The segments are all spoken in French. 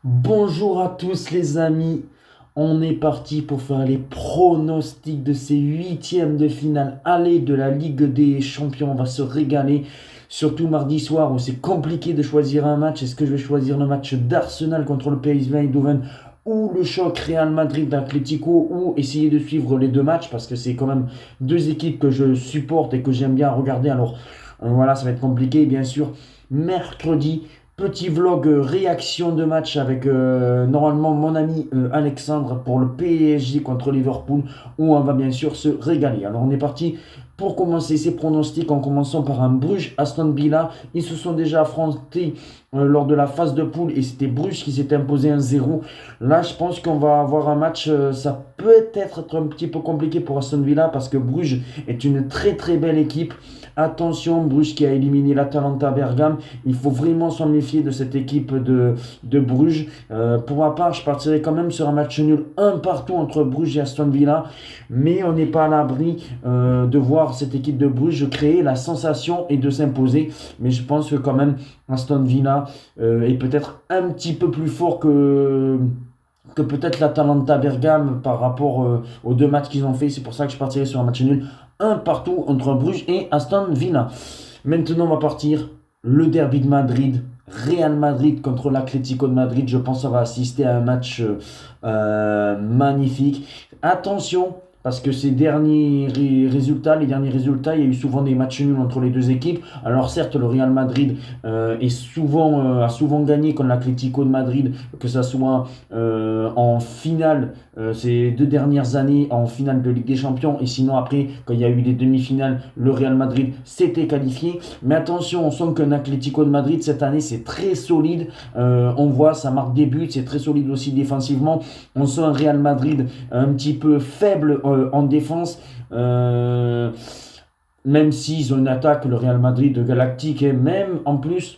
Bonjour à tous les amis, on est parti pour faire les pronostics de ces huitièmes de finale aller de la Ligue des Champions. On va se régaler, surtout mardi soir où c'est compliqué de choisir un match. Est-ce que je vais choisir le match d'Arsenal contre le PSV Eindhoven ou le choc Real Madrid-Atlético ou essayer de suivre les deux matchs parce que c'est quand même deux équipes que je supporte et que j'aime bien regarder. Alors voilà, ça va être compliqué bien sûr. Mercredi, petit vlog réaction de match avec normalement mon ami Alexandre pour le PSG contre Liverpool où on va bien sûr se régaler. Alors on est parti pour commencer ces pronostics en commençant par un Bruges-Aston Villa. Ils se sont déjà affrontés lors de la phase de poule et c'était Bruges qui s'était imposé 1-0. Là je pense qu'on va avoir un match, ça peut être un petit peu compliqué pour Aston Villa parce que Bruges est une très très belle équipe. Attention, Bruges qui a éliminé l'Atalanta Bergame. Il faut vraiment s'en méfier de cette équipe de Bruges. Pour ma part, je partirai quand même sur un match nul un partout entre Bruges et Aston Villa. Mais on n'est pas à l'abri de voir cette équipe de Bruges créer la sensation et de s'imposer. Mais je pense que quand même Aston Villa est peut-être un petit peu plus fort que peut-être l'Atalanta Bergame par rapport aux deux matchs qu'ils ont fait. C'est pour ça que je partirai sur un match nul un partout entre Bruges et Aston Villa. Maintenant, on va partir le derby de Madrid. Real Madrid contre l'Atlético de Madrid. Je pense qu'on va assister à un match magnifique. Attention, parce que ces derniers résultats, les derniers résultats, il y a eu souvent des matchs nuls entre les deux équipes. Alors certes, le Real Madrid a souvent gagné contre l'Atlético de Madrid, que ce soit en finale ces deux dernières années, en finale de Ligue des Champions, et sinon après, quand il y a eu des demi-finales, le Real Madrid s'était qualifié. Mais attention, on sent qu'un Atlético de Madrid cette année, c'est très solide. On voit, ça marque des buts, c'est très solide aussi défensivement. On sent un Real Madrid un petit peu faible en défense. Même s'ils ont une attaque, le Real Madrid galactique, et même en plus,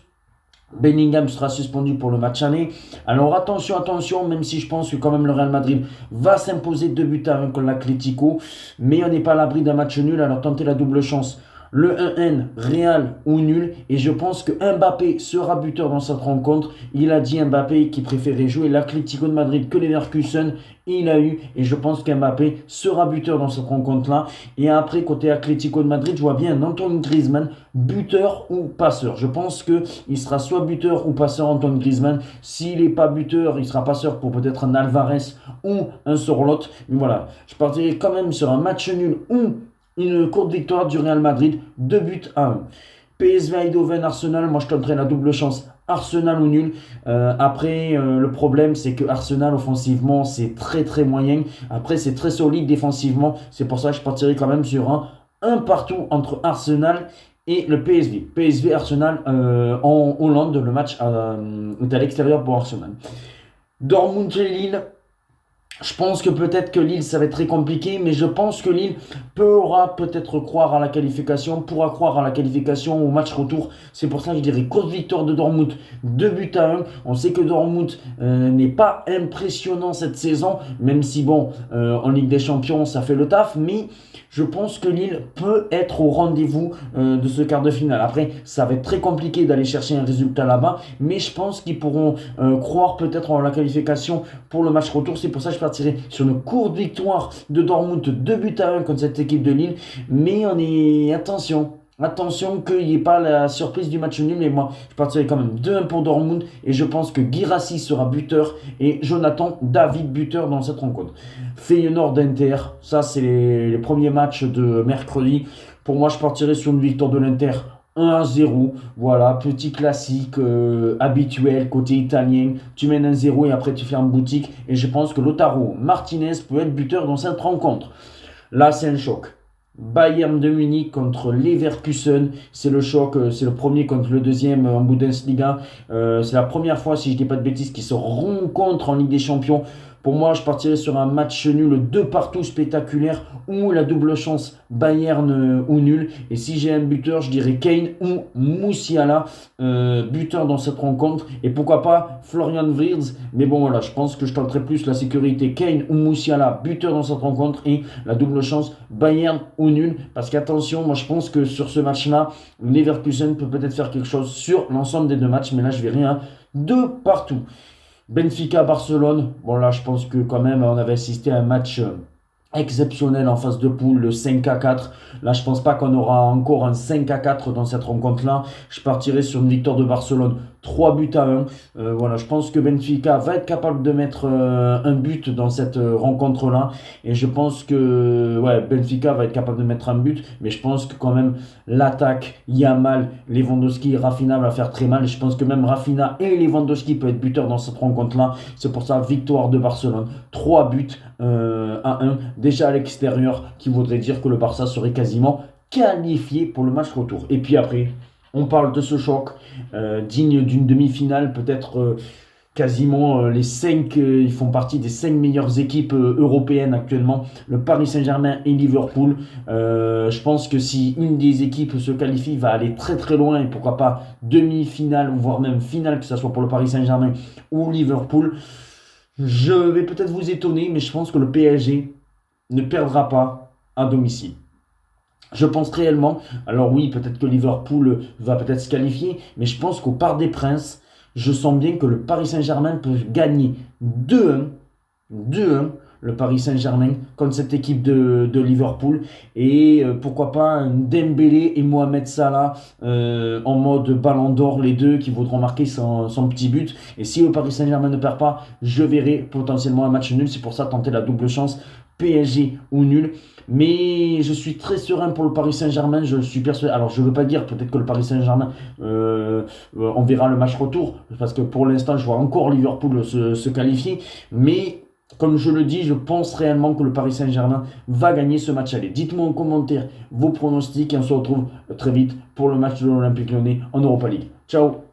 Bellingham sera suspendu pour le match aller. Alors attention, attention, même si je pense que quand même le Real Madrid va s'imposer 2 buts à 1 contre l'Atlético, mais on n'est pas à l'abri d'un match nul, alors tentez la double chance. Le 1-1, Real ou nul, et je pense que Mbappé sera buteur dans cette rencontre. Il a dit Mbappé qu'il préférait jouer l'Atlético de Madrid que les Leverkusen. Il a eu, et je pense qu'Mbappé sera buteur dans cette rencontre-là. Et après, côté Atlético de Madrid, je vois bien Antoine Griezmann, buteur ou passeur. Je pense qu'il sera soit buteur ou passeur Antoine Griezmann. S'il n'est pas buteur, il sera passeur pour peut-être un Alvarez ou un Sorloth. Mais voilà, je partirai quand même sur un match nul ou une courte victoire du Real Madrid, 2 buts à 1. PSV Eindhoven Arsenal, moi je tenterai la double chance Arsenal ou nul. Après, le problème c'est que Arsenal offensivement c'est très très moyen. Après, c'est très solide défensivement. C'est pour ça que je partirai quand même sur un partout entre Arsenal et le PSV. PSV Arsenal en Hollande, le match est à l'extérieur pour Arsenal. Dortmund et Lille. Je pense que peut-être que Lille, ça va être très compliqué, mais je pense que Lille pourra peut-être croire à la qualification, pourra croire à la qualification au match retour. C'est pour ça que je dirais courte victoire de Dortmund, 2 buts à 1. On sait que Dortmund n'est pas impressionnant cette saison, même si bon, en Ligue des Champions, ça fait le taf, mais je pense que Lille peut être au rendez-vous de ce quart de finale. Après, ça va être très compliqué d'aller chercher un résultat là-bas, mais je pense qu'ils pourront croire peut-être en la qualification pour le match retour. C'est pour ça que je partirai sur une courte victoire de Dortmund, 2 buts à 1 contre cette équipe de Lille. Mais on est attention. Attention qu'il n'y ait pas la surprise du match nul. Mais moi, je partirai quand même 2-1 pour Dortmund. Et je pense que Guirassy sera buteur. Et Jonathan David buteur dans cette rencontre. Feyenoord d'Inter. Ça, c'est les premiers matchs de mercredi. Pour moi, je partirai sur une victoire de l'Inter 1-0, voilà, petit classique habituel côté italien. Tu mènes 1-0 et après tu fermes boutique. Et je pense que Lautaro Martinez peut être buteur dans cette rencontre. Là, c'est un choc. Bayern de Munich contre Leverkusen, c'est le choc, c'est le premier contre le deuxième en Bundesliga. C'est la première fois, si je ne dis pas de bêtises, qu'ils se rencontrent en Ligue des Champions. Pour moi, je partirais sur un match nul, 2 partout spectaculaire, ou la double chance Bayern ou nul. Et si j'ai un buteur, je dirais Kane ou Moussiala, buteur dans cette rencontre. Et pourquoi pas Florian Wirtz. Mais bon, voilà, je pense que je tenterai plus la sécurité Kane ou Moussiala, buteur dans cette rencontre. Et la double chance Bayern ou nul. Parce qu'attention, moi je pense que sur ce match-là, Leverkusen peut peut-être faire quelque chose sur l'ensemble des deux matchs. Mais là, je verrai un de partout. Benfica-Barcelone, bon là je pense que quand même on avait assisté à un match exceptionnel en phase de poule, le 5-4. Là, je pense pas qu'on aura encore un 5-4 dans cette rencontre-là. Je partirai sur une victoire de Barcelone, 3-1. Voilà, je pense que Benfica va être capable de mettre un but dans cette rencontre-là. Et je pense que ouais, Benfica va être capable de mettre un but. Mais je pense que quand même, l'attaque, Yamal, Lewandowski, Rafinha va faire très mal. Et je pense que même Rafinha et Lewandowski peuvent être buteurs dans cette rencontre-là. C'est pour ça, victoire de Barcelone. 3 buts à 1 déjà à l'extérieur, qui voudrait dire que le Barça serait quasiment qualifié pour le match retour. Et puis après, on parle de ce choc digne d'une demi-finale, peut-être quasiment les 5, ils font partie des 5 meilleures équipes européennes actuellement, le Paris Saint-Germain et Liverpool. Je pense que si une des équipes se qualifie, va aller très très loin, et pourquoi pas demi-finale, voire même finale, que ce soit pour le Paris Saint-Germain ou Liverpool. Je vais peut-être vous étonner, mais je pense que le PSG ne perdra pas à domicile. Je pense réellement, alors oui, peut-être que Liverpool va peut-être se qualifier, mais je pense qu'au Parc des Princes, je sens bien que le Paris Saint-Germain peut gagner 2-1, 2-1, le Paris Saint-Germain contre cette équipe de Liverpool. Et pourquoi pas un Dembélé et Mohamed Salah en mode ballon d'or, les deux qui voudront marquer son petit but. Et si le Paris Saint-Germain ne perd pas, je verrai potentiellement un match nul. C'est pour ça tenter la double chance, PSG ou nul. Mais je suis très serein pour le Paris Saint-Germain. Je suis persuadé. Alors, je ne veux pas dire peut-être que le Paris Saint-Germain, on verra le match retour. Parce que pour l'instant, je vois encore Liverpool se qualifier. Mais comme je le dis, je pense réellement que le Paris Saint-Germain va gagner ce match aller. Dites-moi en commentaire vos pronostics et on se retrouve très vite pour le match de l'Olympique Lyonnais en Europa League. Ciao!